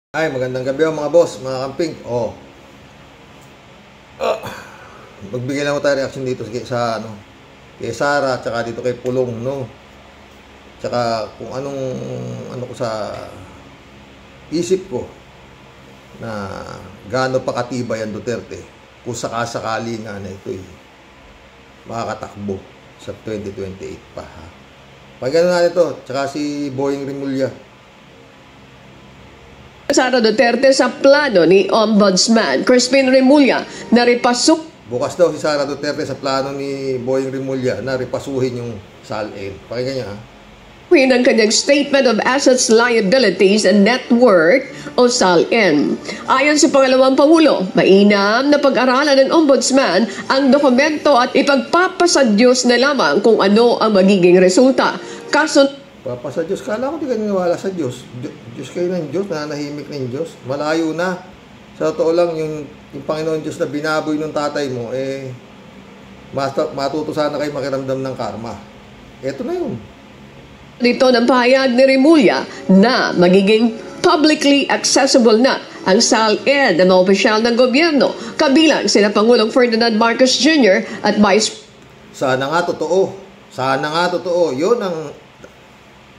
Ay, magandang gabi mga boss, mga kamping. Magbigay lang tayo reaction dito sa kay Sara, tsaka dito kay Pulong, no? Tsaka kung ano ko sa isip ko na gaano pa katibay ang Duterte kung sakasakali nga na ito makakatakbo sa 2028 pa, ha? Pagano natin ito, tsaka si Boying Rimulya. Sara Duterte sa plano ni Ombudsman Crispin Rimulya na ripasok. Bukas daw si Sara Duterte sa plano ni Boying Rimulya na ripasuhin yung SALN. Pakinggan niya, ha? Ang kanyang Statement of Assets, Liabilities and Net Worth o SALN. Ayon sa pangalawang Pangulo, mainam na pag-aralan ng Ombudsman ang dokumento at ipagpapasa Diyos na lamang kung ano ang magiging resulta. Kaso Papa sa Diyos, kala ko di ka niniwala sa Diyos. Diyos kayo ng Diyos, nananahimik ng Diyos. Malayo na. Sa totoo lang, yung Panginoon Diyos na binaboy ng tatay mo, matuto sana kayo makiramdam ng karma. Eto na yun. Dito ng pahayag ni Rimulya na magiging publicly accessible na ang SALN ng mga opisyal ng gobyerno, kabilang sina Pangulong Ferdinand Marcos Jr. at Vice Sana nga totoo. Sana nga totoo. Yun ang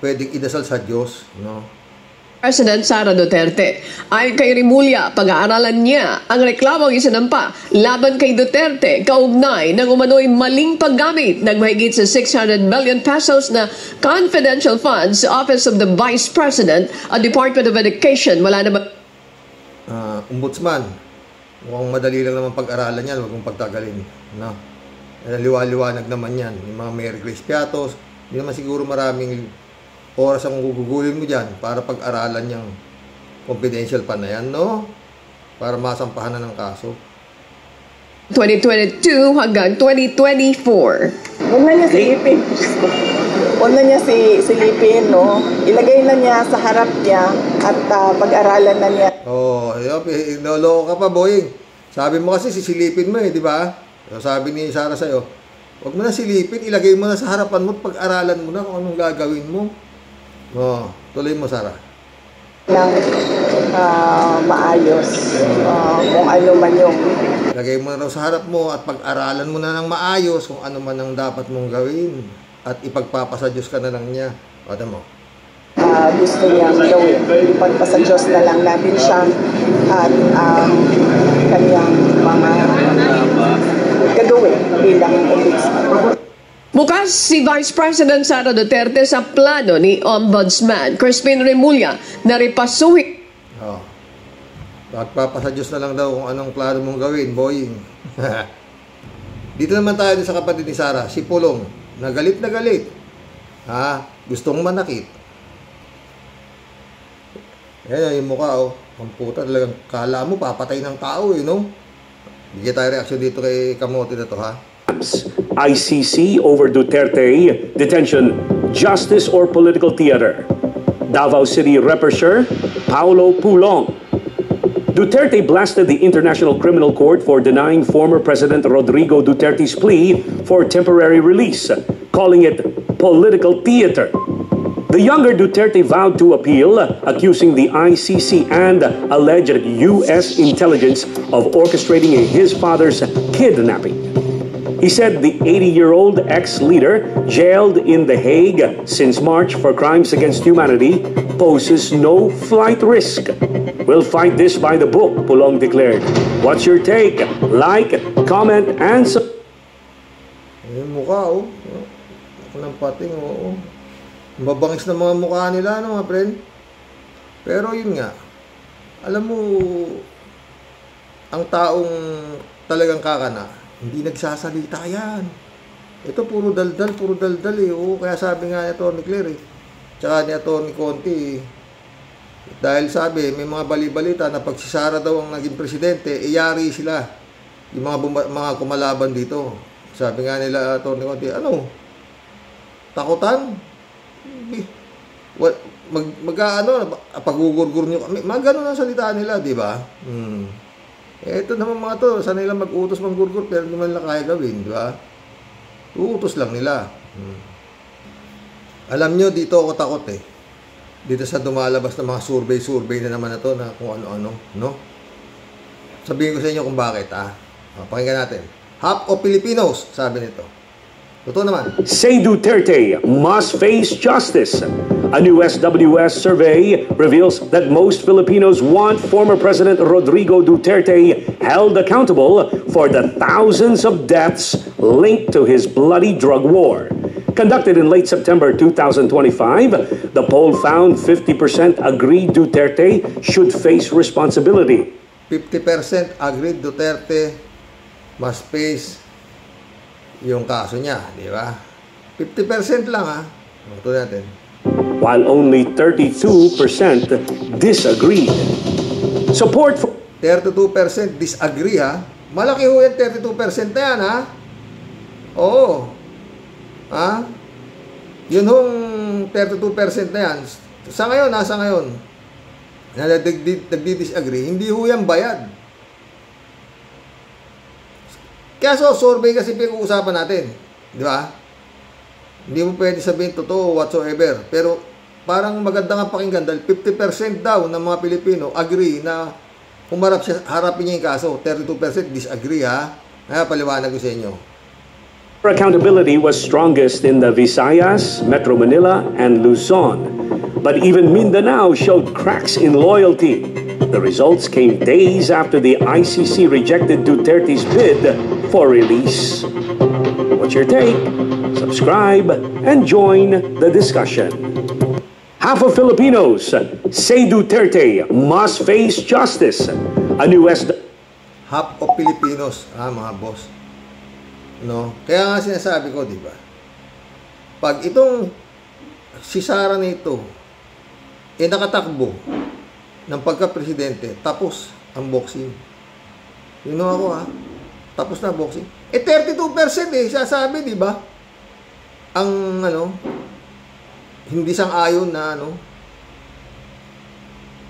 pwedeng idasal sa Diyos, no? President Sara Duterte. Ayon kay Rimulya, pag-aaralan niya ang reklamong isinampa laban kay Duterte kaugnay ng umano'y maling paggamit ng mahigit sa 600 million pesos na confidential funds sa Office of the Vice President at Department of Education. Wala naman Ombudsman, mukhang madali lang naman pag-aralan yan, huwag mong pagtagalin, no? Liwa-liwanag naman yan. Yung mga Mary Grace Piatos, hindi naman siguro maraming oras ang gugugulin mo dyan para pag-aralan yung confidential pa na yan, no? Para masampahan na ng kaso. 2022 hanggang 2024. Huwag na niya silipin. Huwag na niya silipin, no? Ilagay na niya sa harap niya at pag-aralan na niya. Naloko ka pa, Boying. Sabi mo kasi sisilipin mo di ba? Sabi ni Sara sa'yo, huwag mo na silipin, ilagay mo na sa harapan mo at pag-aralan mo na kung anong gagawin mo. Tuloy mo, Sara. Nang maayos, kung ano man yung lagay mo na raw sa harap mo at pag-aralan mo na ng maayos kung ano man ang dapat mong gawin at ipagpapasa Diyos ka na lang niya. Mo. Gusto niyang gawin. Ipagpasa Diyos na lang natin siya at kanyang mga gagawin bilang ombudsman. Bukas si Vice President Sara Duterte sa plano ni Ombudsman Crispin Rimulya na ripasuhin. Pagpapasa Diyos na lang daw kung anong plano mong gawin, Boying. Dito naman tayo sa kapatid ni Sara, si Pulong, na galit na galit. Gustong manakit. Ayan yung mukha, ang puta talagang kala mo papatay ng tao, no? Bigyan tayo reaction dito kay Kamote na to, ha? ICC over Duterte detention, justice or political theater. Davao City Represher Paulo Pulong. Duterte blasted the International Criminal Court for denying former President Rodrigo Duterte's plea for temporary release, calling it political theater. The younger Duterte vowed to appeal, accusing the ICC and alleged U.S. intelligence of orchestrating his father's kidnapping. He said the 80-year-old ex-leader, jailed in The Hague since March for crimes against humanity, poses no flight risk. We'll fight this by the book, Pulong declared. What's your take? Like, comment, and Yung mukha, ng pating, mabangis na mga mukha nila, mga friend. Pero yun nga, alam mo, ang taong talagang kakana, hindi nagsasalita yan. Ito puro daldal kaya sabi nga ni Atty. Claire, tsaka ni Atty. Conti, dahil sabi, may mga bali-balita na pag si Sara daw ang naging presidente, yari sila. Yung mga kumalaban dito. Sabi nga nila, Atty. Conti, takutan? Pagugurgur nyo kami. Mga ganun ang salita nila, di ba? Ito naman mga to, sanay lang mag-utos manggurgur pero hindi man lang kaya gawin, di ba? Uutos lang nila. Alam nyo, dito ako takot dito sa dumalabas na mga survey na naman na to na kung ano-ano, no? Sabihin ko sa inyo kung bakit, pakinggan natin. Half of Filipinos, sabi nito. Totoo naman. Say Duterte must face justice. A new SWS survey reveals that most Filipinos want former President Rodrigo Duterte held accountable for the thousands of deaths linked to his bloody drug war. Conducted in late September 2025, the poll found 50% agreed Duterte should face responsibility. 50% agreed Duterte must face yung kaso niya, di ba? 50% lang Ito natin. While only 32% disagreed. Support for 32% disagree Malaki ho yan 32% na yan Oo. Yun hong 32% na yan. Sa ngayon na nagdi-disagree, hindi ho yan bayad. Kaya survey kasi pinag-uusapan natin. Di ba? Hindi mo pwede sabihin totoo whatsoever. Pero parang maganda nga pakinggan dahil 50% daw ng mga Pilipino agree na harapin niya yung kaso. 32% disagree Kaya paliwanag ko sa inyo. accountability was strongest in the Visayas, Metro Manila, and Luzon. But even Mindanao showed cracks in loyalty. The results came days after the ICC rejected Duterte's bid for release. What's your take? Subscribe and join the discussion. Half of Filipinos say Duterte must face justice. A new Half of Filipinos, mga boss. No? Kaya nga sinasabi ko, di ba? Pag itong si Sara nito nakatakbo ng pagka-presidente, tapos ang boxing. You know ako tapos na boxing. 32% sasabi, di ba? Ang hindi sang-ayon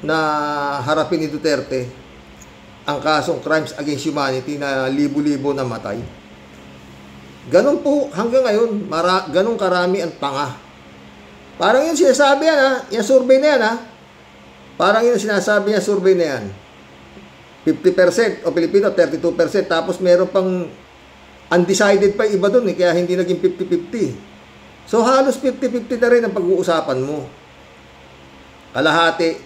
na harapin ni Duterte ang kasong crimes against humanity na libo-libo na matay. Ganun po hanggang ngayon, ganun karami ang tanga. Parang yun sinasabi yung survey na yan Parang yun sinasabi niya survey na yan. 50% o Pilipino, 32%. Tapos meron pang undecided pa iba dun kaya hindi naging 50-50. So halos 50-50 na rin ang pag-uusapan mo. Kalahati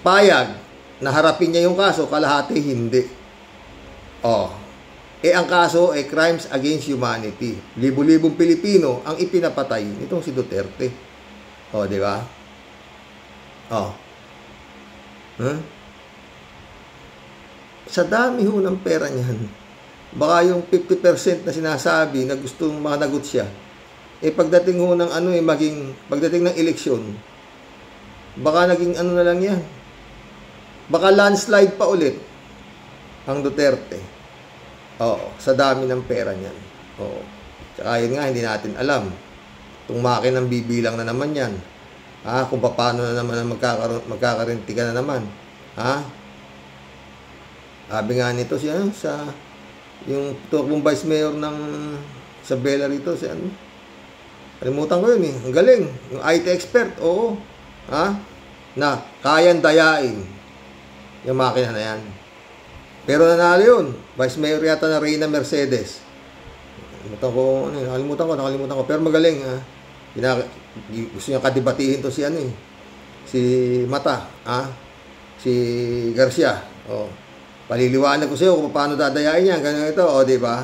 payag na harapin niya yung kaso, kalahati hindi. Ang kaso ay crimes against humanity. Libo-libong Pilipino ang ipinapatay nitong si Duterte. Di ba? Sa dami ho ng pera niyan, baka yung 50% na sinasabi na gustong managot siya, pagdating ho ng pagdating ng eleksyon, baka naging na lang yan. Baka landslide pa ulit ang Duterte. Sa dami ng pera niyan. Tsaka yun nga, hindi natin alam. Itong makinang bibilang na naman yan. Kung paano na naman magkakarinti ka na naman. Sabi nga nito siya, yung tuwang vice mayor sa Bella rito, kalimutan ko yun ang galing. Yung IT expert, na kayang dayain yung makina na yan. Pero nanalo yun. Vice Mayor yata na Reyna Mercedes. Nakalimutan ko. Pero magaling, gusto niya kadibatihin to si si Mata, si Garcia. Paliliwanag ko sa iyo kung paano dadayain niya. Ganyan ito, di ba?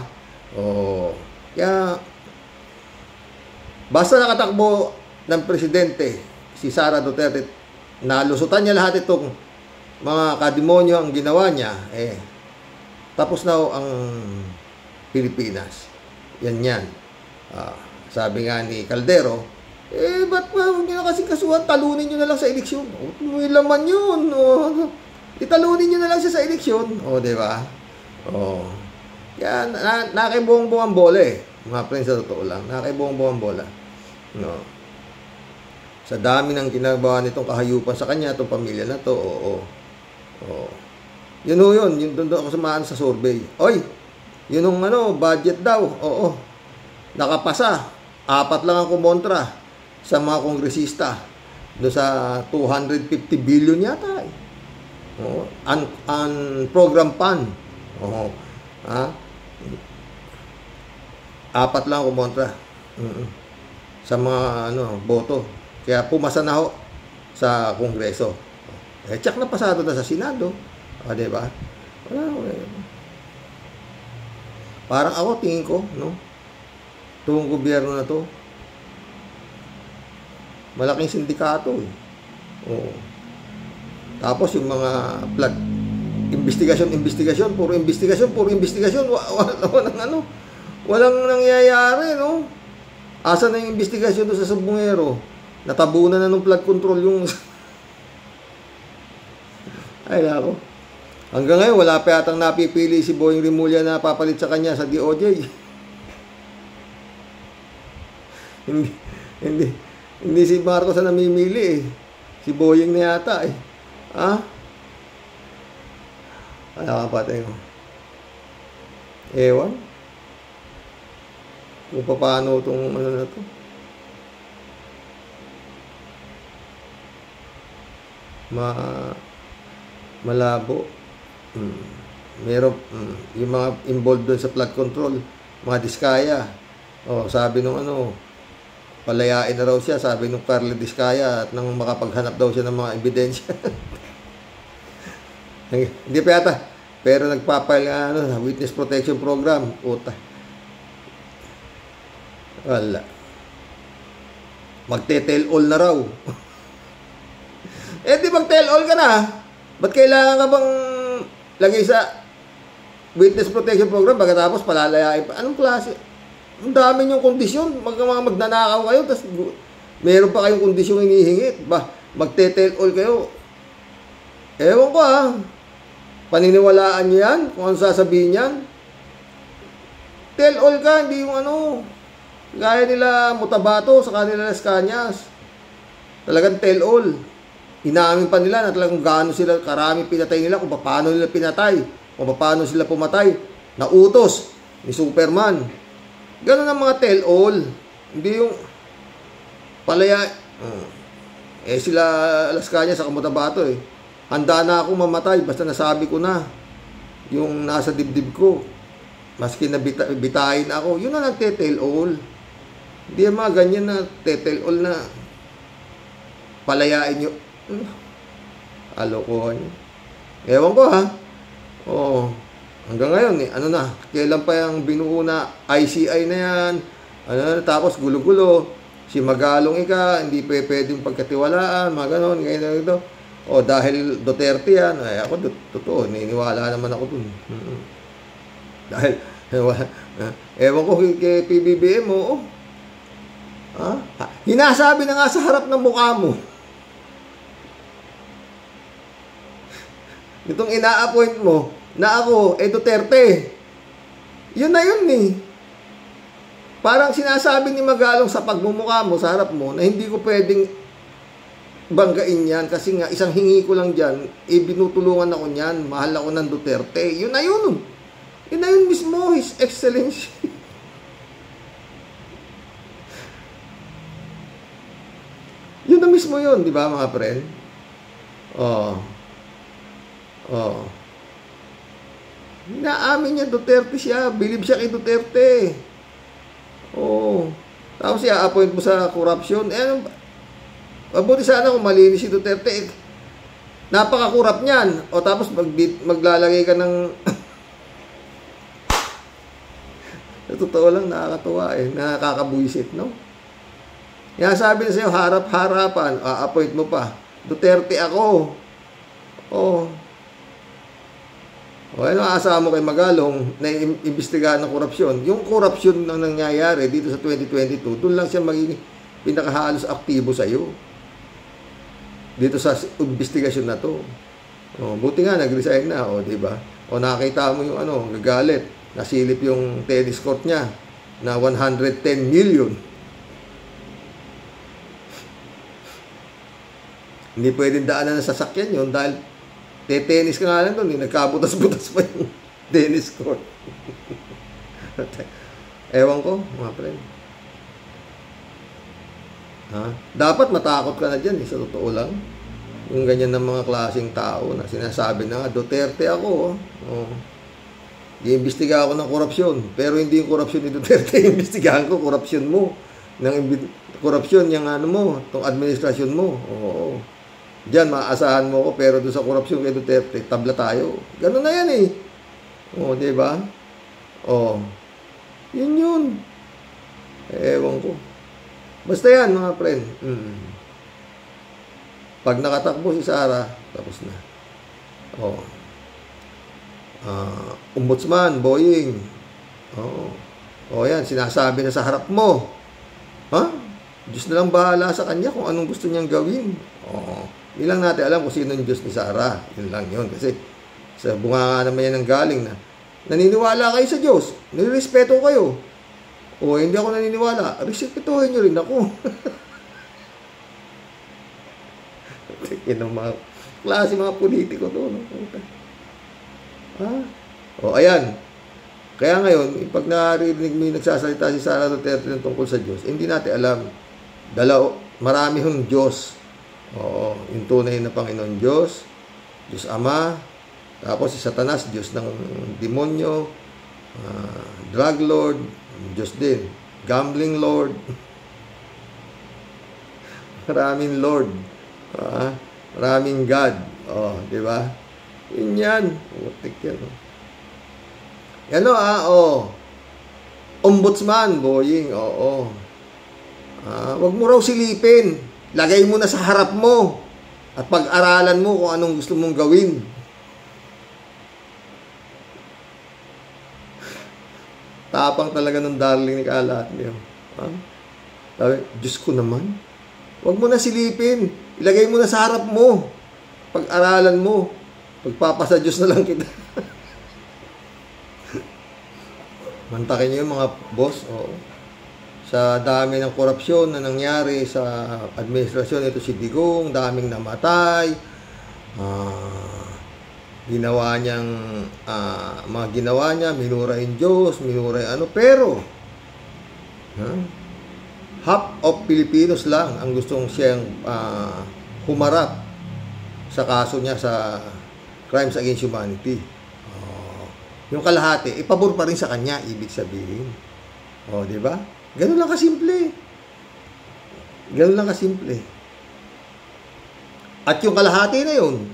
Kaya, basta nakatakbo ng presidente, si Sara Duterte, nalusutan niya lahat itong mga kademonyo ang ginawa niya, tapos na ang Pilipinas. Yan. Sabi nga ni Caldero, ba't huwag nyo na kasi kasuhan, talunin nyo na lang sa eleksyon. May laman yun. Italunin nyo na lang siya sa eleksyon. Di ba? Yan, nakaibong-bong ang bola mga friends, sa totoo lang. Nakaibong-bong ang bola. Sa dami ng ginagawa nitong kahayupan sa kanya, itong pamilya na to, Yun doon ako sumaan sa survey. Yun yung budget daw. Nakapasa. 4 lang ang kumontra sa mga kongresista. do sa 250 billion yata eh. Oh, program fund. Oh, apat lang kumontra sa mga boto. Kaya pumasa na ho sa Kongreso. Check na pasado na sa Senado. Di ba? Parang ako tingin ko, itong gobyerno na to, malaking sindikato eh. Oo. Tapos yung mga flood, investigasyon, puro investigasyon, walang nangyayari, no? Asa na yung investigasyon doon sa Sabungero? Natabunan na ng flood control yung... Ay, nako. Hanggang ngayon, wala pa yatang napipili si Boying Rimulya na papalit sa kanya sa DOJ. Hindi si Marcos na namimili eh. Si Boying na yata eh. Wala ka patay ko. Ewan. Kung paano itong na to. Malabo. Meron yung mga involved doon sa flood control, mga Diskaya. Sabi nung palayain na raw siya, sabi nung Carly Diskaya, at nang makapaghanap daw siya ng mga ebidensya. Hindi pa yata, pero nagpapail nga witness protection program. Puta. Wala. Magte-tell all na raw. Di mag-tell all ka na. Ba't kailangan ka bang lagay sa witness protection program pagkatapos palalayain pa? Anong klase? Ang dami yung kondisyon. Mga magnanakaw kayo, tapos meron pa kayong kondisyong hinihingit. Magte-tell all kayo. Ewan ko paniniwalaan niyo yan? Kung ano sasabihin yan? Tell all ka, hindi yung gaya nila Mutabato sa kanila Las Cañas. Talagang tell all. Inaamin pa nila na talagang gaano sila karami pinatay nila, kung paano nila pinatay, kung paano sila pumatay. Nautos ni Superman. Ganun ang mga tell all. Hindi yung palaya. Sila Las Cañas sa Mutabato eh. Handa na ako mamatay basta nasabi ko na yung nasa dibdib ko. Maski na bitayin ako. Yun na nagte-tell all. Hindi yung mga ganyan na te-tell all na palayain nyo. Alokohan. Ewan ko hanggang ngayon kailan pa yung binuo na ICI na yan, tapos gulo-gulo, si Magalong hindi pwedeng pagkatiwalaan, mga ganon, ganyan. Dahil Duterte yan, ako totoo, niniwala naman ako dun. Dahil ewan ko kay PBBM hinasabi na nga sa harap ng mukha mo. Itong ina-appoint mo na ako, Duterte. Yun na yun eh. Parang sinasabi ni Magalong sa pagmumukha mo, sa harap mo, na hindi ko pwedeng banggain yan kasi nga isang hingi ko lang dyan, binutulungan ako niyan, mahal ako ng Duterte. Yun na yun. Yun na yun mismo, His Excellency. Yun na mismo yun, di ba mga friend? Naamin niya Duterte siya. Believe siya kay Duterte. Tapos siya appoint mo sa corruption. Mabuti sana kung malinis si Duterte. Napaka-kurap niyan. Tapos maglalagay ka ng totoo lang, nakakatuwa nakakabuisit, no? Yan sabi na sa'yo, harap-harapan, appoint mo pa. Duterte ako. Ano asahan mo kay Magalong na imbestigahan ng korupsyon? Yung korupsyon na nangyayari dito sa 2022, doon lang siya magiging pinakahalos aktibo sa iyo. Dito sa investigasyon na to. Buti nga nag-resign na, di ba? Nakita mo yung gagalit, nasilip yung tennis court niya na 110 million. Hindi pwedeng daanan ng sasakyan yun dahil tennis ka nga lang doon, nagkabutas-butas pa yung tennis court. Ewan ko, mga friend. Ha? Dapat matakot ka na dyan, sa totoo lang. Yung ganyan ng mga klaseng tao na sinasabi na, Duterte ako. Oh. I-imbestiga ako ng korupsyon. Pero hindi yung korupsyon ni Duterte, i-imbestigahan ko, korupsyon mo. Korupsyon yung ano mo, itong administrasyon mo. Oo. Diyan, maaasahan mo ko, pero doon sa korupsyon kay Duterte, tabla tayo. Ganun na yan eh. Oo, diba? Oo. Yun. Ewan ko. Basta yan, mga friend. Pag nakatakbo si Sara, tapos na. Oh. Ombudsman, Boying. Oh, yan, sinasabi na sa harap mo. Ha? Diyos na lang bahala sa kanya kung anong gusto niyang gawin. Oh. Hindi lang natin alam kung sino yung Diyos ni Sara. Yun lang yun. Kasi sa bunga naman yan ang galing na naniniwala kayo sa Diyos. Nirespeto kayo. O hindi ako naniniwala, respetuhin nyo rin ako. Yun ang mga klase mga politiko doon. O ayan. Kaya ngayon, pag narinig mo yung nagsasalita si Sara Duterte ng tungkol sa Diyos, hindi natin alam. Marami hong Diyos. Oo, yung tunay na Panginoon Diyos, Diyos Ama, tapos si Satanas, Diyos ng demonyo, drug lord, Diyos din. Gambling Lord. Maraming Lord. Maraming God. Oh, di ba? Yun yan. Utik yan. Yan Ombudsman, Boying. Oo. Wag mo raw silipin. Lagay mo na sa harap mo. At pag-aralan mo kung anong gusto mong gawin. Tapang talaga ng darling ni Kalat niyo. Sabi, Diyos ko naman. Huwag mo na silipin. Ilagay mo na sa harap mo. Pag-aralan mo. Pagpapasa Diyos na lang kita. Mantakin niyo yung mga boss. Oo. Sa dami ng korupsyon na nangyari sa administrasyon, ito si Digong, daming namatay. Mga ginawa niya, minura yung Diyos, minura yung ano, pero half of Filipinos lang ang gustong siyang humarap sa kaso niya sa crimes against humanity. Yung kalahati, ipabor pa rin sa kanya, ibig sabihin. Di ba? Ganun lang kasimple. Ganun lang kasimple. At yung kalahati na yun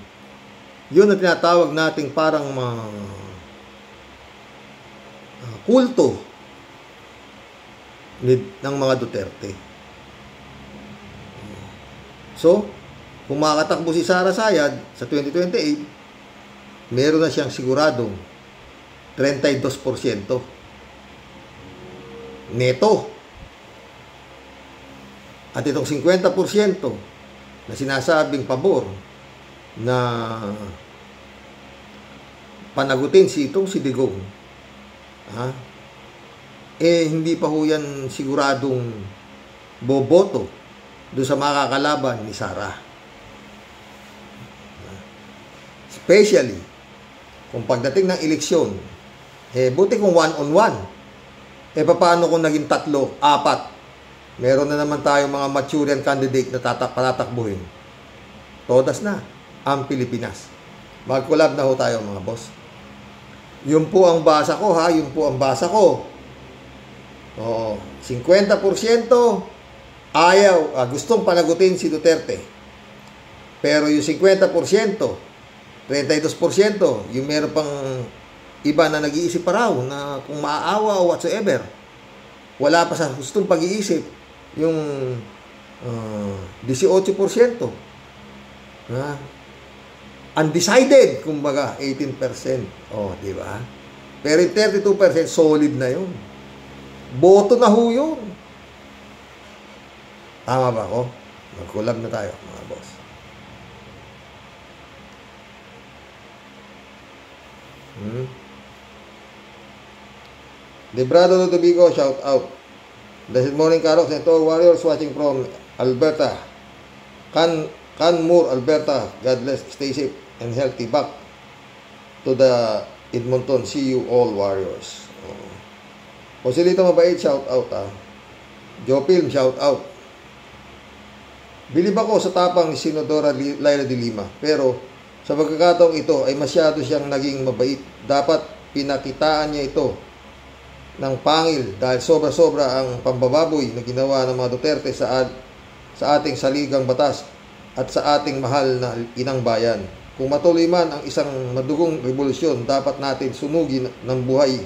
ang tinatawag nating parang kulto ng mga Duterte. So, kung makatakbo si Sara Sayad sa 2028, meron na siyang siguradong 32% neto. At itong 50% na sinasabing pabor na panagutin si Digong, hindi pa ho yan siguradong boboto doon sa makakalaban ni Sara. Especially kung pagdating ng eleksyon, buti kung 1-on-1, paano kung naging 3, 4? Meron na naman tayong mga mature candidate na tatakbuhin. Todas na ang Pilipinas. Mag-collab na ho tayo, mga boss. Yun po ang basa ko, ha? Yun po ang basa ko. 50% ayaw, gustong panagutin si Duterte. Pero yung 50%, 32%, yung meron pang iba na nag-iisip pa raw na kung maaawa o whatsoever. Wala pa sa gustong pag-iisip yung 18%. Undecided, kumbaga, 18%. Di ba? Pero yung 32%, solid na yun. Boto na ho yun. Tama ba ako? Mag-collab na tayo, mga boss. Librado Ludovico, shout out. Good morning, Carlos. Ito, Warriors watching from Alberta. Canmore, Alberta. God bless. Stay safe and healthy. Back to the Edmonton. See you all, Warriors. Joselito Mabait, shout out. Jopilm, shout out. Bilib ako sa tapang ni Senadora Laila de Lima, pero sa pagkakataong ito ay masyado siyang naging mabait. Dapat pinakitaan niya ito ng pangil dahil sobra-sobra ang pambababoy na ginawa ng mga Duterte sa ating saligang batas at sa ating mahal na inang bayan. Kung matuloy man ang isang madugong revolusyon, dapat natin sunugin ng buhay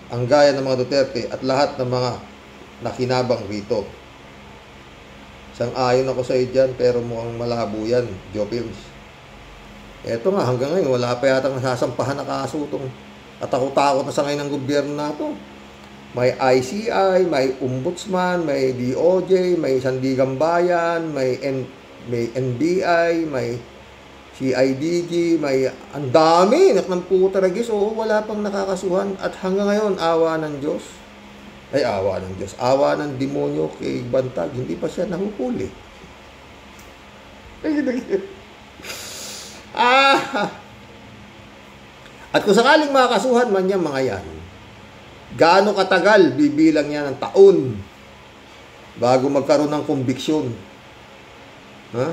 ang gaya ng mga Duterte at lahat ng mga nakinabang rito. Sang-ayon ako sa iyo dyan, pero mukhang malabo yan, Joe Films. Eto nga, hanggang ngayon, wala pa yatang nasasampahan na kaso itong katakot-takot na sa ngayon ng gobyerno na ito. May ICI, may Ombudsman, may DOJ, may Sandigang Bayan, may NBI, may CIDG, may ang dami, ng puta ragis, wala pang nakakasuhan. At hanggang ngayon, awa ng Diyos, awa ng demonyo kay Bantag, hindi pa siya nahuhuli. At kung sakaling makakasuhan man niya mga yan, gaano katagal bibilang niya ng taon bago magkaroon ng konbiksyon? Ha?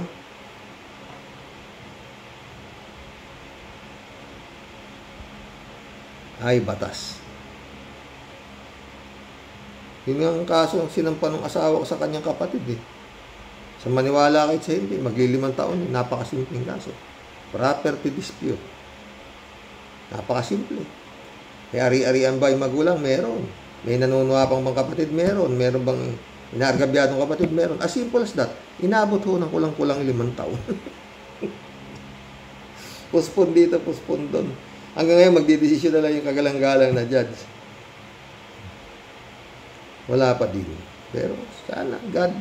Ay, batas. Yun nga ang kaso ang sinampa ng asawa ko sa kanyang kapatid eh. Sa maniwala kahit sa hindi, magli5 taon, napakasimpleng kaso. Property dispute. Napakasimple. May ari-arian ba yung magulang? Meron. May nanunuwa pang mga kapatid? Meron. Meron bang inaargabyadong kapatid? Meron. As simple as that. Inabot ho ng kulang-kulang 5 taon. Puspon dito, puspon doon. Hanggang ngayon, magdidesisyon na lang yung kagalang-galang na judge. Wala pa din. Pero sana, God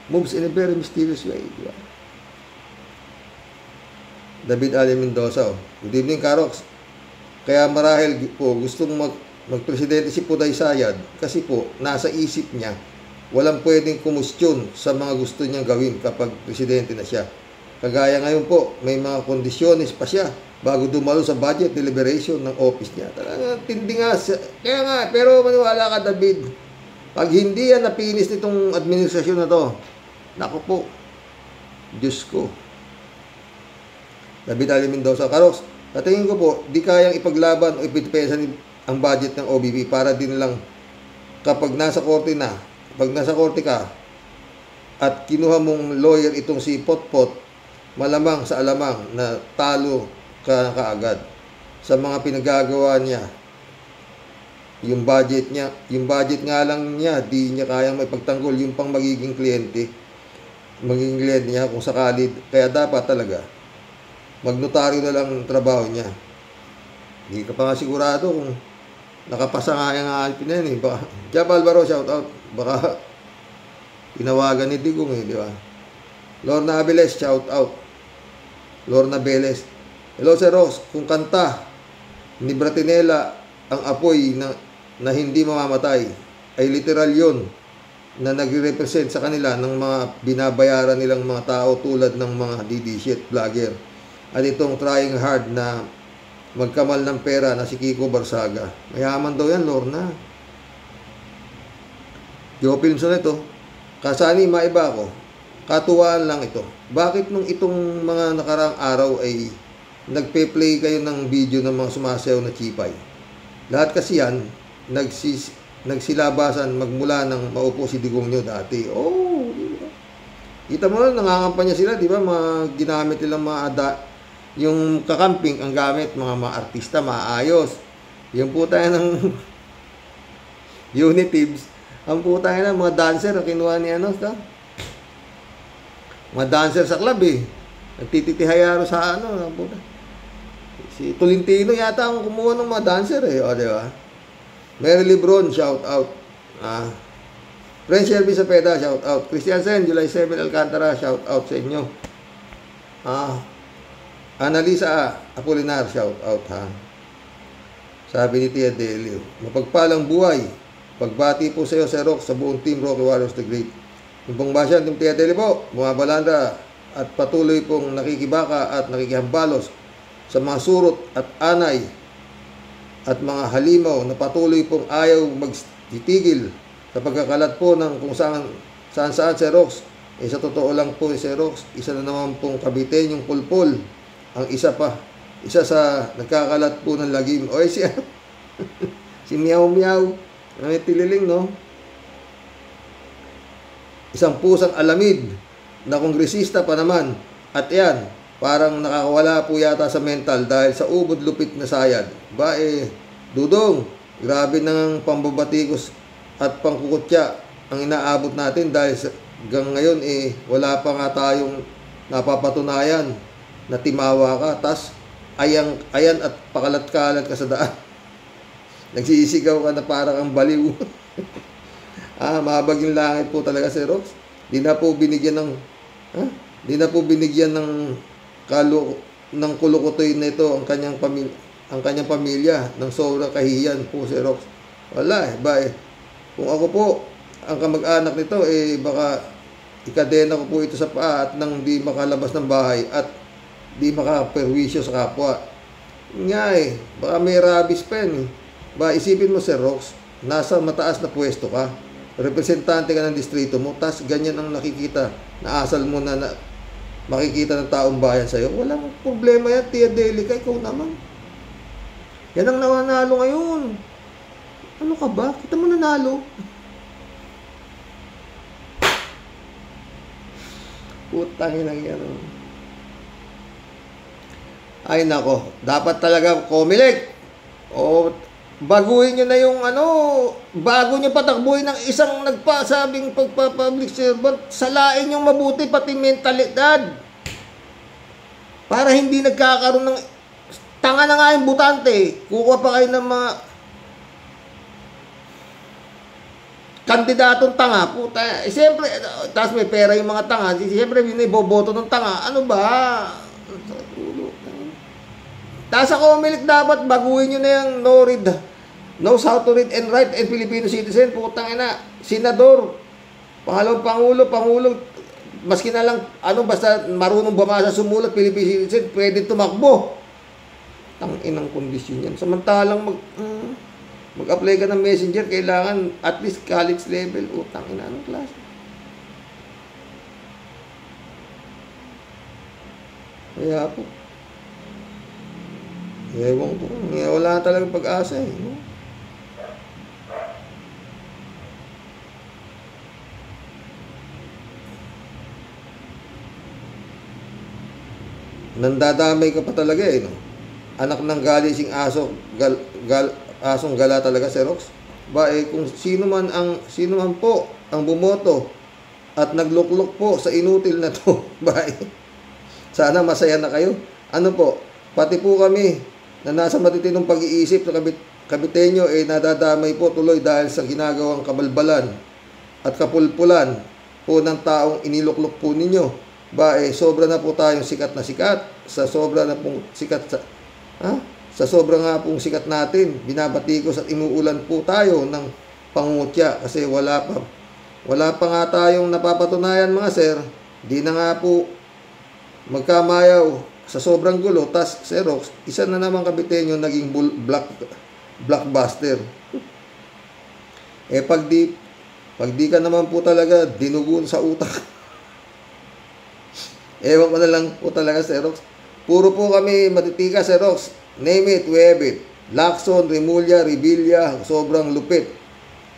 moves in a very mysterious way. Diba? David Ali Mendoza. Good evening, Karox. Kaya marahil po gustong magpresidente si Puday Sayad kasi po nasa isip niya walang pwedeng kumustyon sa mga gusto niyang gawin kapag presidente na siya. Kagaya ngayon po, may mga kondisyones pa siya bago dumalo sa budget deliberation ng office niya. Talaga, tindi nga. Kaya nga, pero maniwala ka, David, pag hindi yan napinis nitong administrasyon na to, naku po, Diyos ko. David Ali Mendoza. Karox, sa tingin ko po, di kayang ipaglaban o ipidipesa ang budget ng OBP para din lang kapag nasa korte ka at kinuha mong lawyer itong si Potpot, malamang sa alamang na talo ka kaagad sa mga pinagagawa niya. Yung budget nga lang niya, di niya kayang maipagtanggol yung pang magiging kliyente niya kung sakali. Kaya dapat talaga magnotaryo na lang ang trabaho niya. Hindi ka pa nga sigurado kung nakapasa nga yung alpin na yan eh. Baka, Jab Alvaro, shout out. Baka tinawagan ni Digong eh, di ba? Lorna Abeles, shout out. Lorna Beles. Hello, Sir Ross. Kung kanta ni Bratinela ang apoy na hindi mamamatay, ay literal yun na nagre-represent sa kanila ng mga binabayaran nilang mga tao tulad ng mga DD shit vlogger. At itong trying hard na magkamal ng pera na si Kiko Barsaga. Mayaman daw yan, Lorna. Joe Films na ito. Kasani, maiba ako. Katuwaan lang ito. Bakit nung itong mga nakaraang araw ay nagpe-play kayo ng video ng mga sumasayaw na chipay? Lahat kasi yan, nagsilabasan magmula ng maupo si Digong nyo dati. Oh, kita mo na, nangangampanya sila, di ba? Mga ginamit nilang yung kakamping, ang gamit, mga artista, maayos. Yung po tayo ng Unitives, ang po tayo ng mga dancer, kinuha ni mga dancer sa club eh. Nagtititihayaro sa si Tolentino yata ang kumuha ng mga dancer eh. O, di ba? Mary Lebron, shout out. Friend Shelby Sapeda, shout out. Christian Sen, July 7, Alcantara, shout out sa inyo. Annalisa Apolinar, shout out ha. Sabi ni Tia Delio, mapagpalang buhay. Pagbati po sa iyo, Sir Rock, sa buong team Rocky Warriors the Great. Yung pong basyan, Team Tia Delio po, bumabalanda at patuloy pong nakikibaka at nakikihambalos sa mga surot at anay at mga halimaw na patuloy pong ayaw magtitigil sa pagkakalat po ng kung saan Sir Rock, Sa totoo lang po, Xerox, isa na naman pong kabiten yung pulpul. Ang isa sa nagkakalat po ng lagim. Siya, si Meow Meow, may tililing, no? Isang pusang alamid na kongresista pa naman. At yan, parang nakakawala po yata sa mental dahil sa ubod lupit na sayad. Dudong, grabe nang pambabatikos at pangkukutya ang inaabot natin dahil hanggang ngayon wala pa nga tayong napapatunayan na timawa ka, tas ayan at pakalat-kalat ka sa daan. Nagsisigaw ka na parang ang baliw. Mabaging langit po talaga, Xerox. Di na po binigyan ng ng kulukutoy nito ang kanyang pamilya ng sobrang kahiyan po, Xerox. Wala kung ako po ang kamag-anak nito, baka ikadena ko po ito sa paa at nang di makalabas ng bahay at di makaperwisyo sa kapwa. Baka may rabies pa yan. Isipin mo, Xerox, nasa mataas na pwesto ka, representante ka ng distrito mo, tas ganyan ang nakikita, naasal mo na makikita ng taong bayan sa'yo. Walang problema yan, Tia Delica, ikaw naman. Yan ang nanalo ngayon. Ano ka ba? Kita mo nanalo. Putangin lang yan. Ay nako, dapat talaga Comelec. Baguhin nyo na yung bago nyo patakbuhin ng isang nagpasabing pagpa-public servant, salain yung mabuti pati mentalidad. Para hindi nagkakaroon ng tanga na nga yung butante. Kukuha pa kayo ng mga kandidatong tanga. Puta, siyempre, tapos may pera yung mga tanga. Siyempre, biniboboto ng tanga. Ano ba? Tapos sa Comelec dapat baguhin nyo na yung knows how to read and write and Filipino citizen. Putang ina, senador, pangalawang pangulo, maski na lang, basta marunong bumasa, sumulat, Filipino citizen, pwede tumakbo. Tanginang kondisyon yan. Samantalang mag-apply ka ng messenger, kailangan at least college level. Tangina, anong klase? Kaya po, ewan ko, wala talagang pag-asa no? Nandadamay ka pa talaga no? Anak ng galising asong gala talaga, Xerox. Kung sino man po ang bumoto at nagluklok po sa inutil na to, sana masaya na kayo. Pati po kami na nasa matitinong pag-iisip sa Kabitenyo nadadamay po tuloy dahil sa ginagawang kabalbalan at kapulpulan po ng taong iniluklok po ninyo. Sobra na po tayong sikat na sikat. Sa sobra na pong sikat sa sobra nga pong sikat natin, binabatikos at inuulan po tayo ng pangungutya kasi wala pa nga tayong napapatunayan, mga sir. Di na nga po magkamayaw sa sobrang gulo. Tas Xerox, isa na naman Kabitenyo naging blockbuster. Pag di ka naman po talaga dinugun sa utak, ewan ko na lang po talaga, Xerox. Puro po kami matitika, Xerox. Name it, we have it. Lacson, Remulla, Revilla, sobrang lupit.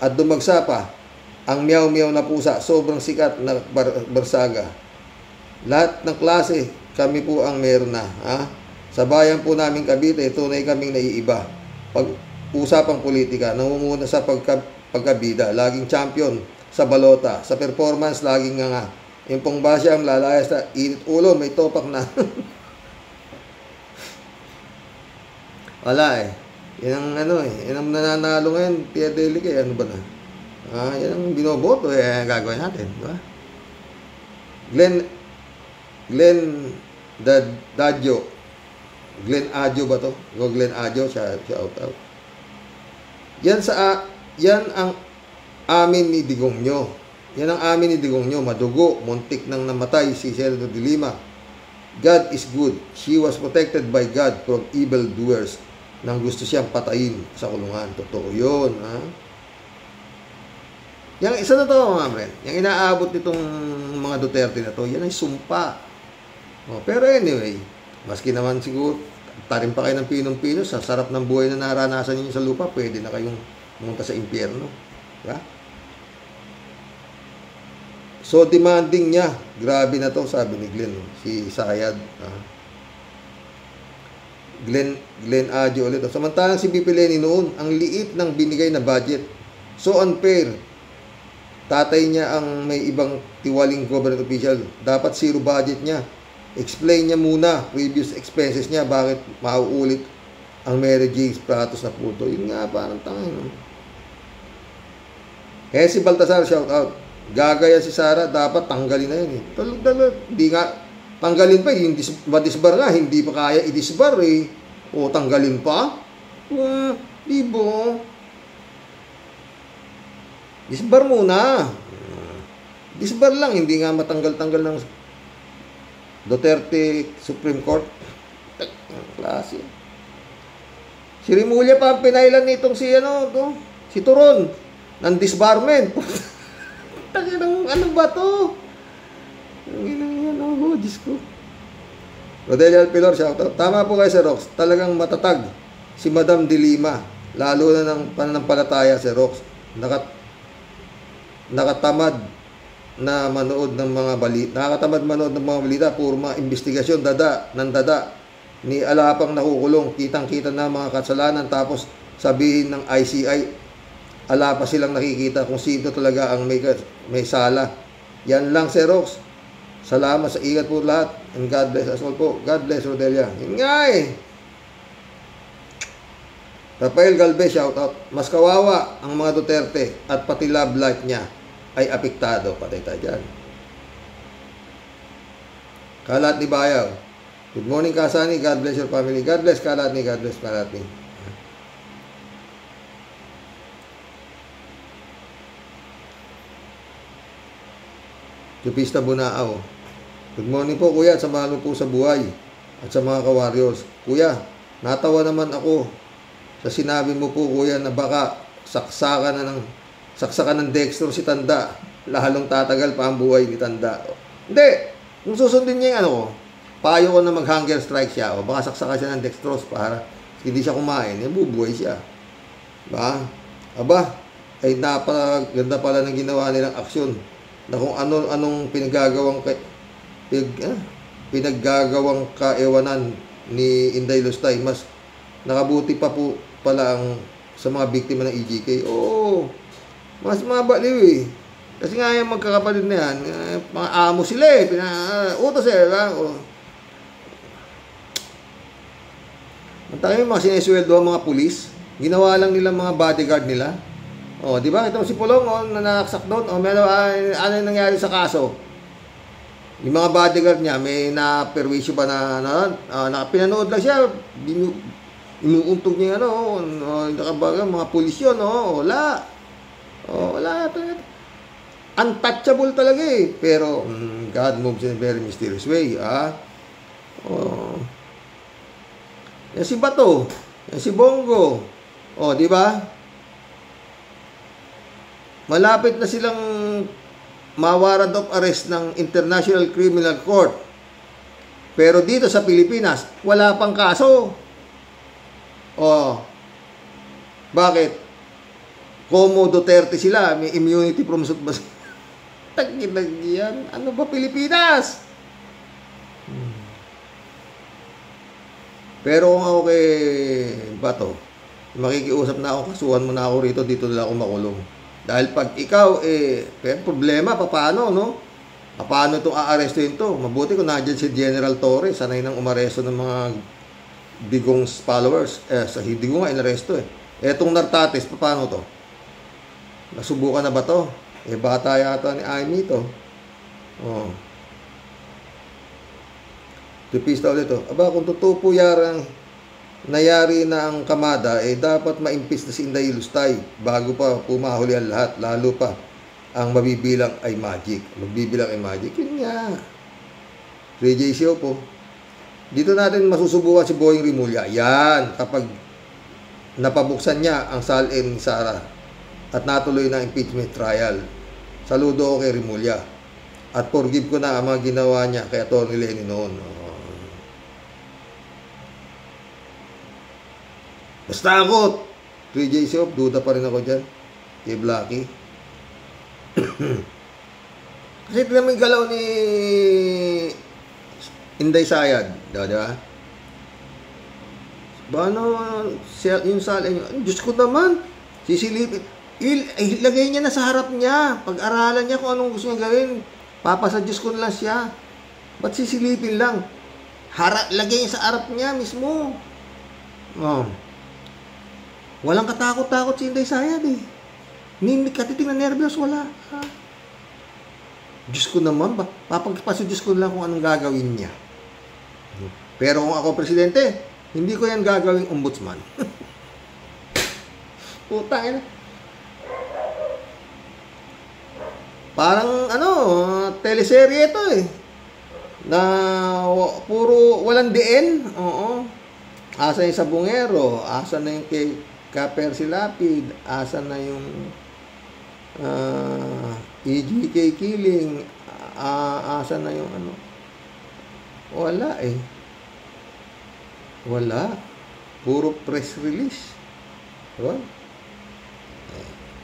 At dumagsa pa ang Meow-Meow na pusa, sobrang sikat na barsaga. Lahat ng klase, kami po ang meron na. Sa bayan po namin Cavite, tunay kaming naiiba. Pag-usapang politika, nangunguna sa pagkabida, laging champion sa balota, sa performance, laging nga. Yung pong basyang lalayas na init ulo, may topak na. Wala yan ang yan ang nananalo ngayon, Tia Delica, ano ba na? Yan ang binoboto, gagawin natin, di ba? Glenn Adjo ba to? Glenn Adjo, shout out. Yan ang amin ni Digong nyo. Yan ang amin ni Digong nyo. Madugo, muntik nang namatay si Senator de Lima. God is good. She was protected by God from evil doers nang gusto siyang patayin sa kulungan. Totoo yun. Yung isa na to, mga friend, yung inaabot nitong mga Duterte na to, yan ay sumpa. Pero anyway, maski naman siguro, tarim pa kayo ng pinong-pino, sa sarap ng buhay na naranasan niyo sa lupa, pwede na kayong pumunta sa impyerno. Diba? So, demanding niya. Grabe na to, sabi ni Glenn. Si Sayad. Glenn Adjo ulit. Samantalang si BP Lenny noon, ang liit ng binigay na budget. So unfair. Tatay niya ang may ibang tiwaling government official. Dapat zero budget niya. Explain niya muna previous expenses niya, bakit mauulit ang Mary Jane's Pratos na puto. Yun nga, parang tangin. Kaya si Baltasar, shout out. Gagaya si Sara, dapat tanggalin na yun. Hindi nga, tanggalin pa, yung madisbar nga, hindi pa kaya idisbar eh. O tanggalin pa? Di ba? Disbar muna. Disbar lang, hindi nga matanggal-tanggal ng Duterte Supreme Court. Klase. Si Rimulya pa ang pinailan nitong si Turon ng disbarment. Ano ba to? Diyos ko. Rodelia Alpilor, shoutout. Tama po kayo, Sir Rox. Talagang matatag si Madam De Lima. Lalo na ng pananampalataya, Sir Rox. Nakatamad na manood ng mga balita. Nakakatamad manood ng mga balita. Puro mga investigasyon, dada ni alapang nakukulong. Kitang-kita na mga kasalanan. Tapos sabihin ng ICI, ala pa silang nakikita kung sino talaga ang may sala. Yan lang, Sir Rox. Salamat sa ingat po lahat. And God bless us all po. God bless, Rodelia. Yun nga eh. Rafael Galvez, shout out. Mas kawawa ang mga Duterte at pati love life niya ay apektado. Patay tayo dyan. Kalat ni Bayaw. Good morning, Kasani. God bless your family. God bless Kalat ni. God bless Kalat ni. Jupista Bunaaw. Good morning po, kuya. Samahan po sa buhay at sa mga ka-warriors. Kuya, natawa naman ako sa sinabi mo po, kuya, na baka saksakan ng dextro si Tanda. Lalong tatagal pa ang buhay ni Tanda. Hindi. Kung susundin niya yung payo ko na mag-hunger strike siya. O baka saksakan siya ng dextrose para hindi siya kumain. Bubuhay siya. Ba? Aba, ay napakaganda pala ng ginawa nilang aksyon. Na kung anong pinaggagawang kaewanan ni Inday Lustay, mas nakabuti pa po pala sa mga biktima ng EJK. Oo, mas mabaliw eh. Kasi nga yung magkakapatid na yan, mga amo sila eh, utos eh. Ang tayo yung mga sinesweldo ang mga pulis, ginawa lang nila mga bodyguard nila. Di ba? Ito si Pulong, nanaksak doon. Ano yung nangyari sa kaso? Yung mga bodyguard niya, may na-perwisyo ba na pinanood lang siya. Inuuntog niya nakabaga, mga pulis yun, wala. Wala. Untouchable talaga eh. Pero, God moves in a very mysterious way, Yan si Bato, yan si Bongo. Di ba? Malapit na silang ma-warrant of arrest ng International Criminal Court. Pero dito sa Pilipinas, wala pang kaso. Bakit? Como Duterte sila, may immunity from suit ba? Tag-inag yan. Ano ba Pilipinas? Pero kung ako kay Bato, makikiusap na ako, kasuhan mo na ako rito, dito na ako makulong. Dahil pag ikaw, problema, paano, no? Paano itong aarestuhin to? Mabuti kung nandiyan si General Torres, sanay nang umaresto ng mga Digong's followers. Sa Digong nga, inaresto eh. Etong Nartates, paano to? Nasubukan na ba to? Bata yata ni Amy to. Tupista ulit to. Aba, kung totoo po nayari na ang kamada, dapat maimpis na si Inday Lustay bago pa pumahuli ang lahat, lalo pa ang mabibilang ay magic. Magbibilang ay magic. Yun nga. 3J po. Dito natin masusubukan si Boying Rimulya. Yan. Kapag napabuksan niya ang salin ni Sara. at natuloy na impeachment trial. Saludo ko kay Remulla. At forgive ko na ang mga ginawa niya kay Atty. Lenny noon. Basta ako, 3J Shop, duda pa rin ako dyan. Kay Blacky. Kasi ito naman yung galaw ni Inday Sayad. Diba? Paano yung salin nyo? Diyos ko naman, sisilipin. Ilagay niya na sa harap niya. Pag-aralan niya kung anong gusto niya gawin. Papasa Diyos ko na lang siya. Ba't sisilipin lang? Lagay niya sa harap niya mismo. Walang katakot-takot si Inday Sayad eh. Katiting na nervyos, wala. Diyos ko naman ba? Papagpaso Diyos ko lang kung anong gagawin niya. Pero kung ako presidente, hindi ko yan gagawing ombudsman. Putang ina. Parang teleserye ito eh. Na puro walang diin. Oo. Asa yung sabungero, asa na yung kay Kapersi Lapid, asa na yung EGK killing, asa na yung wala eh. Wala. Puro press release. Diba?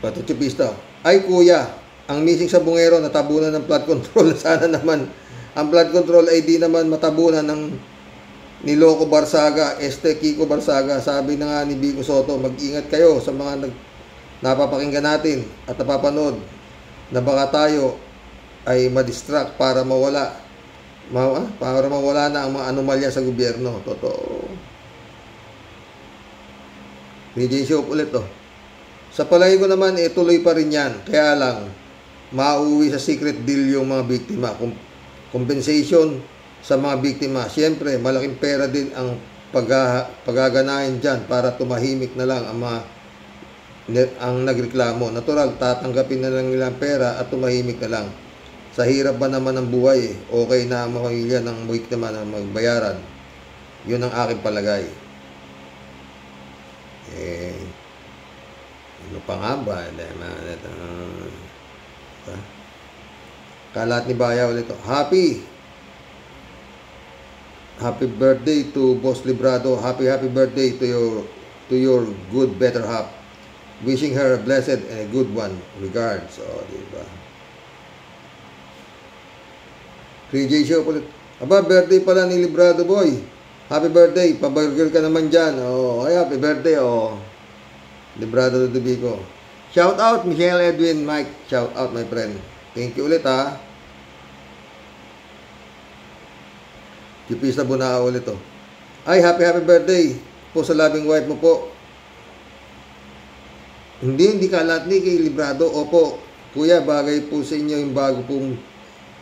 Patutsipista. Ay kuya, ang missing sabungero natabunan ng flood control. Sana naman ang flood control ay di naman matabunan ng Niloko Barsaga, Kiko Barsaga. Sabi na nga ni Vico Soto, mag-ingat kayo sa mga napapakinggan natin at napapanood na baka tayo ay madistract para mawala na ang mga anomalya sa gobyerno. Totoo. PJ Shop ulit to. Sa palagi ko naman, tuloy pa rin yan. Kaya lang, mauwi sa secret deal yung mga biktima. Compensation sa mga biktima. Siyempre, malaking pera din ang paggaganahin dyan para tumahimik na lang ang nagreklamo. Natural, tatanggapin na lang nila ang pera at tumahimik na lang. Sa hirap ba naman ng buhay, okay na ang mga pamilya ng biktima na magbayaran. Yun ang aking palagay. Ano pa nga ba? Kalat ni Baya ulit. Happy birthday to Boss Librado. Happy birthday to your good better half. Wishing her a blessed and a good one. Regards. Diba? 3J Show ulit. Aba, birthday pala ni Librado boy. Happy birthday. Paburger ka naman dyan. Ay, happy birthday. Librado de Vico. Shout out Michelle Edwin Mike. Shout out my friend. Thank you ulit ha. Kipista Bunao ulit to. Ay, happy birthday po sa loving wife mo po. Hindi kalat ni kay Librado. Opo, kuya, bagay po sa inyo yung bago pong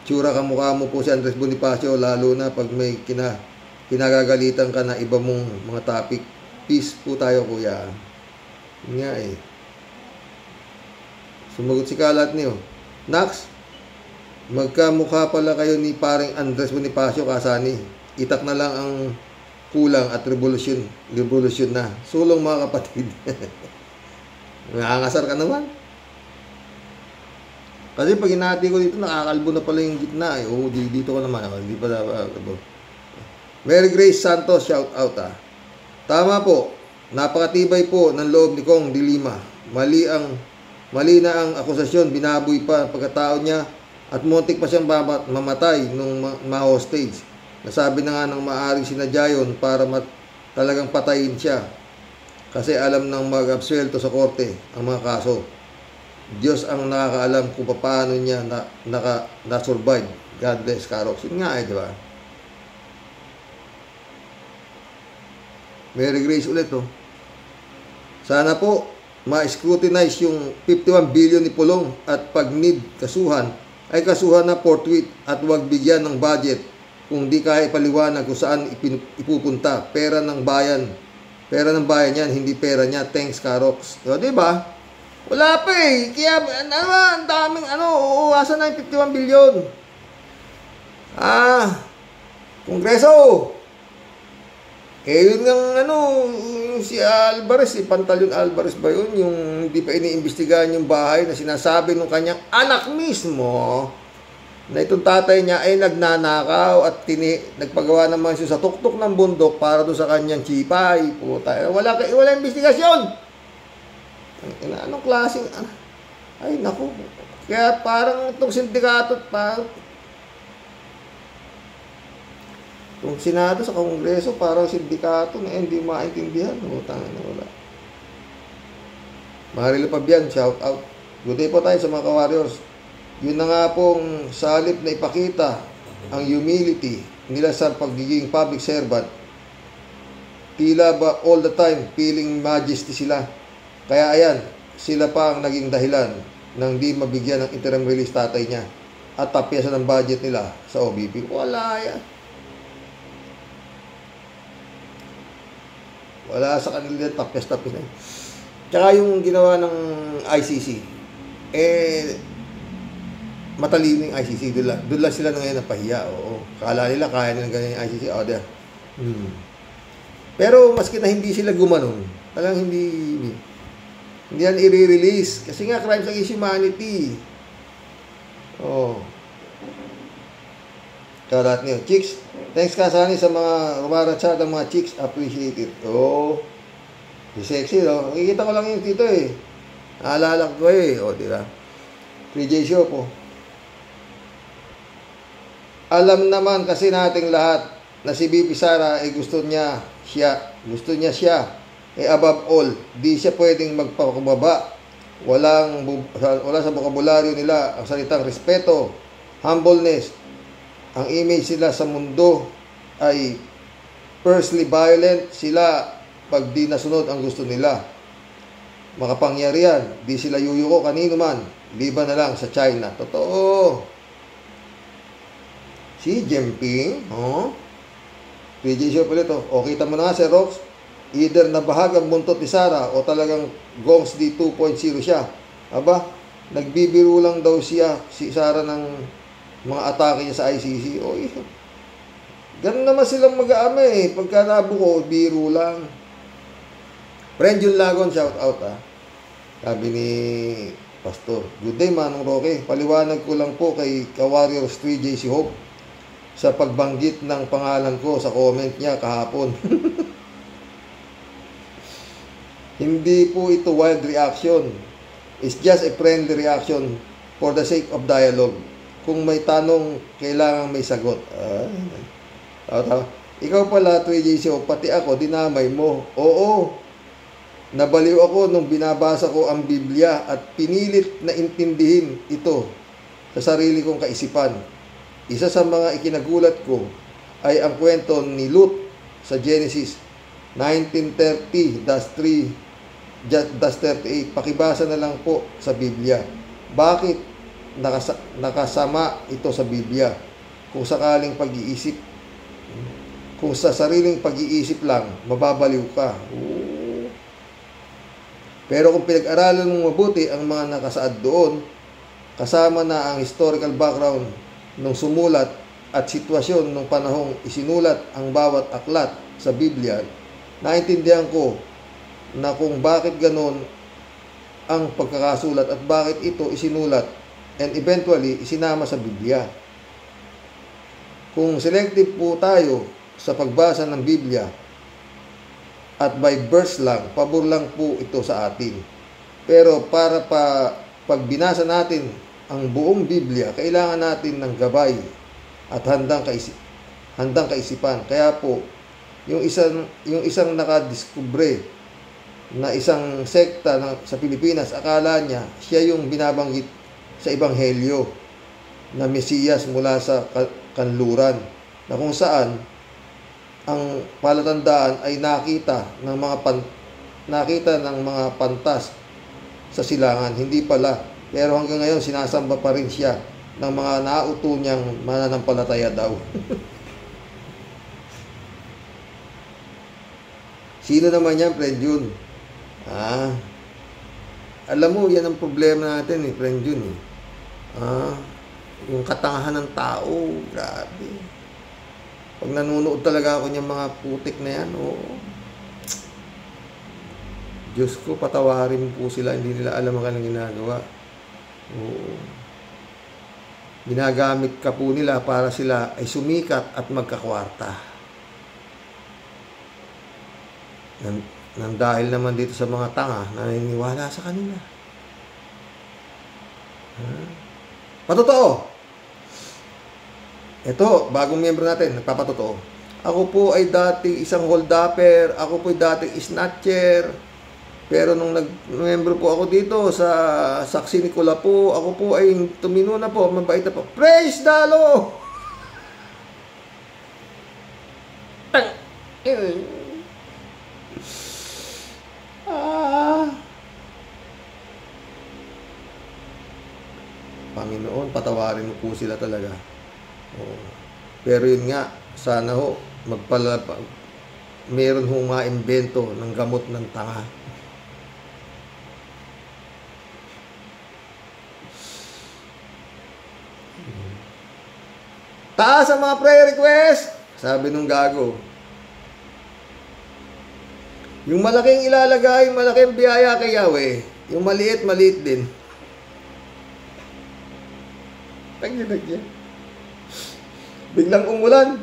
tsura kamukha mo po si Andres Bonifacio, lalo na pag may kinagagalitan ka na iba mong mga topic. Peace po tayo, kuya. Yun nga eh. Sumagot si kalat niyo. Nax, magkamukha pala kayo ni paring Andres Bonifacio kasani. Itak na lang ang kulang at revolusyon na. Sulong mga kapatid. Nangangasar ka naman. Kasi pag hinati ko dito, nakakalbo na pala yung gitna eh. Dito ko naman. Hindi pala. Mary Grace Santos, shout out ha. Tama po. Napakatibay po ng loob ni Kong Dilima. Mali na ang akusasyon. Binaboy pa pagkatao niya at muntik pa siyang mamatay nung ma-hostage. Nasabi na nga ng maaring sinadya yun para talagang patayin siya. Kasi alam nang mag-absuelto sa korte ang mga kaso. Diyos ang nakakaalam kung paano niya na-survive. God bless, Karox. Yun nga eh, di ba? Mary Grace ulit, Sana po, ma-scrutinize yung 51 billion ni Pulong at pag need kasuhan, ay kasuhan na forthwith at huwag bigyan ng budget kung di kaya ipaliwanag kung saan ipupunta. Pera ng bayan yan, hindi pera niya. Thanks, Karox. Di ba? Wala pa eh. Kaya, ang daming, uuwasan na yung 51 billion. Kongreso! Yun nga yung si Alvarez, si Pantaleon Alvarez ba yun? Yung hindi pa iniimbestigahan yung bahay na sinasabi ng kanyang anak mismo na itong tatay niya ay nagnanakaw at nagpagawa naman siya sa tuktok ng bundok para doon sa kanyang chipay. Puta, wala investigasyon. Anong klaseng... Ay, naku. Kaya parang itong sindikato, itong Senado sa Kongreso, parang sindikato na hindi maintindihan. Utang na wala. Marilo Pabian, shout out. Good day po tayo sa mga ka-warriors. Yun na nga pong salip na ipakita ang humility nila sa pagiging public servant. Tila ba all the time feeling majesty sila. Kaya ayan, sila pa ang naging dahilan nang di mabigyan ng interim release tatay niya at tapyasan ng budget nila sa OBP. Wala yan. Wala sa kanila tapyas-tapyas na yun. Tsaka yung ginawa ng ICC, matalino yung ICC. Doon lang sila na ngayon napahiya. Oo. Kala nila kaya nila ganyan yung ICC. Pero maski na hindi sila gumanon, talagang hindi yan i-release. Kasi nga, crimes against humanity. Karat niyo. Chicks, thanks Kasani sa mga rumaratsad ng mga chicks. Appreciate it. Sexy, no? Nakikita ko lang yung tito, Naalala ko, diba? 3J Show po. Alam naman kasi nating lahat na si BP Sara ay gusto niya siya. Above all, di siya pwedeng magpakubaba. Wala sa bokabularyo nila ang salitang respeto, humbleness. Ang image sila sa mundo ay firstly violent sila pag di nasunod ang gusto nila. Makapangyarihan, di sila yuyuko kanino man, liban na lang sa China. Totoo. Si Jinping, PJ Show pala ito. Kita mo na nga, Sir Rox, either nabahagang buntot ni Sara o talagang Gongs D 2.0 siya. Aba, nagbibiro lang daw siya, si Sara, ng mga atake niya sa ICC. Ganun naman silang mag-aama Pagka nabuko, biro lang. Friend Jun Lagon, shout out Sabi ni Pastor, good day Manong Roque. Paliwanag ko lang po kay Ka-Warriors 3J si Hope sa pagbanggit ng pangalan ko sa comment niya kahapon. Hindi po ito wild reaction. It's just a friendly reaction for the sake of dialogue. Kung may tanong, kailangan may sagot. Ikaw pala, 3J Show, pati ako, dinamay mo. Oo. Nabaliw ako nung binabasa ko ang Biblia at pinilit na intindihin ito sa sarili kong kaisipan. Isa sa mga ikinagulat ko ay ang kwento ni Lot sa Genesis 19:3-38. Pakibasa na lang po sa Biblia. Bakit nakasama ito sa Biblia? Kung sakaling pag-iisip, kung sa sariling pag-iisip lang, mababaliw ka. Pero kung pinag-aralan mong mabuti ang mga nakasaad doon, kasama na ang historical background nung sumulat at sitwasyon nung panahong isinulat ang bawat aklat sa Biblia, naintindihan ko na kung bakit ganon ang pagkakasulat at bakit ito isinulat and eventually isinama sa Biblia. Kung selective po tayo sa pagbasa ng Biblia at by verse lang, pabor lang po ito sa atin. Pero para pag binasa natin ang buong Biblia, kailangan natin ng gabay at handang kaisipan. Kaya po, yung isang nakadiskubre na isang sekta sa Pilipinas, akala niya siya yung binabanggit sa Ebanghelyo na Mesiyas mula sa kanluran, na kung saan ang palatandaan ay nakita ng mga pantas sa silangan. Hindi pala. Pero hanggang ngayon, sinasamba pa rin siya ng mga nauto niyang mananampalataya daw. Sino naman yan, Friend Jun? Alam mo, yan ang problema natin, Friend Jun. Yung katangahan ng tao, grabe. Pag nanonood talaga ako niyang mga putik na yan, oo. Diyos ko, patawarin po sila, hindi nila alam ang kanilang ginagawa. Oo. Ginagamit ka po nila para sila ay sumikat at magkakwarta. Nang dahil naman dito sa mga tanga na naniniwala sa kanila. Patotoo. Ito, bagong miyembro natin, nagpapatotoo. Ako po ay dati isang hold-upper, ako po ay dati snatcher. Pero nung nag-membro po ako dito sa Saksi Nicola po, ako po ay tumino na po, mabait na po. Praise the Lord! Panginoon, patawarin mo po sila talaga. Oo. Pero yun nga, sana ho, meron hong maimbento ng gamot ng tanga. Taas ang mga prayer request, sabi nung gago. Yung malaking ilalagay, yung malaking biyaya kay Yahweh. Yung maliit, maliit din. Tagyan. Biglang umulan.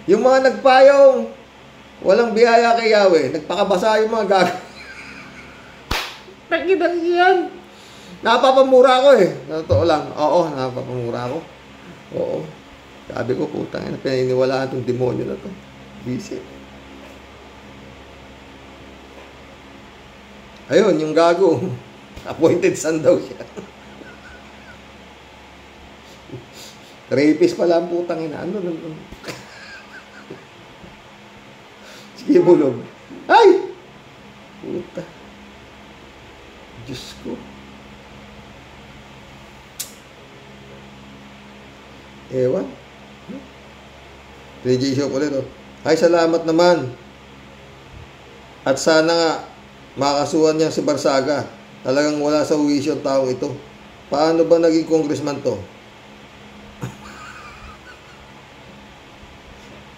Yung mga nagpayong, walang biyaya kay Yahweh. Nagpakabasa yung mga gago. Tagyan. Napapamura ko eh. Totoo lang. Oo, napapamura ko. Oo. Sabi ko, putang ina, pininiwalaan itong demonyo na to. Busy. Ayun, yung gago. Appointed son daw siya. Rapist pala ang putang ina. Ano? Sige, bulog. Ay! Puta. Diyos ko. Ewan. 3J Show ulit, oh. Ay, salamat naman. At sana nga, makasuhan niya si Barsaga. Talagang wala sa wisyo ang taong ito. Paano ba naging congressman to?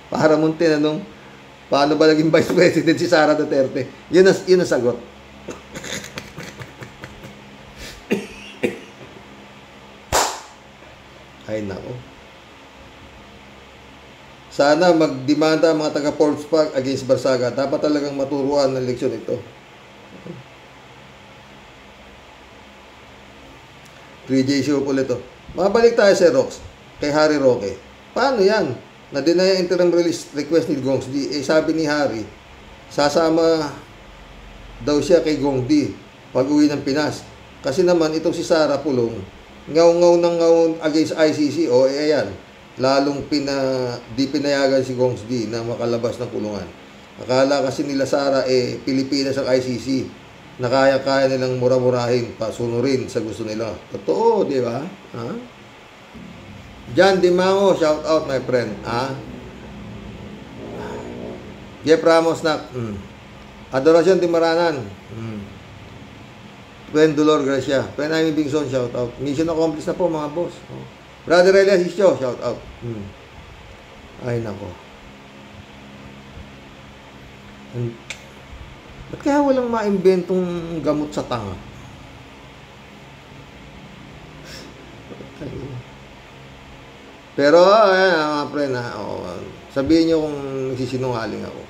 Para mong tinanong, paano ba naging vice president si Sara Duterte? Yun ang sagot. Ay, nako. Sana magdemanda ang mga taga-Forbes Park against Barsaga. Dapat talagang maturuan ng leksyon ito. 3J Show ulit ito. Mabalik tayo sa Rox, kay Harry Roque. Paano yan? Na-deny ang interim release request ni Gongs D. Eh, sabi ni Harry, sasama daw siya kay Gong D pag uwi ng Pinas. Kasi naman, itong si Sara Pulong, ngaw-ngaw ng ngaw against ICC. O, eh, ayan. Lalong di pinayagan si Gongs D na makalabas ng kulungan. Akala kasi nila Sara, Pilipinas ang ICC. Na kaya-kaya nilang mura-murahin, pasunurin sa gusto nila. Totoo, di ba? Ha? John Dimango, shout out my friend. Ha? Jeff Ramos na. Adoracion Timaranan. Friend Dolor Gracia. Friend Amy Bingson, shout out. Mission accomplished na po mga boss. Brother Elias Isyo, shout out. Ay nako. Ba't kaya walang maimbentong gamot sa tanga? Pero, ayan, mga friend, sabihin nyo kung nagsisinungaling ako.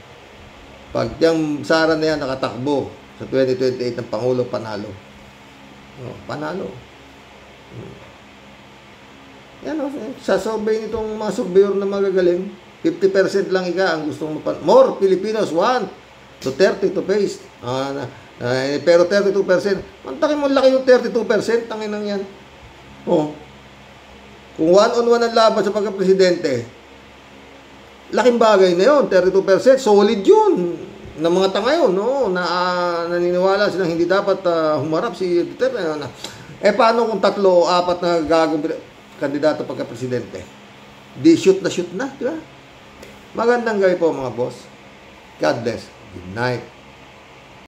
Pag yung Sara na yan nakatakbo sa 2028 ng Pangulo, panalo. Panalo. Yan, sa survey nitong mga surveyor na magagaling, 50% lang ang gustong more Filipinos want Duterte to face. Pero 32%, mantakin mo laki yung 32%, tangin lang yan. Kung one-on-one ang laban sa pagka-presidente, laking bagay na yun, 32%, solid yun. Ng mga tanga yun, naniniwala silang hindi dapat humarap si Duterte. Paano kung 3 o 4 na gagong kandidato pagka-presidente? Di shoot na, di ba? Magandang gabi po mga boss. God bless. Good night.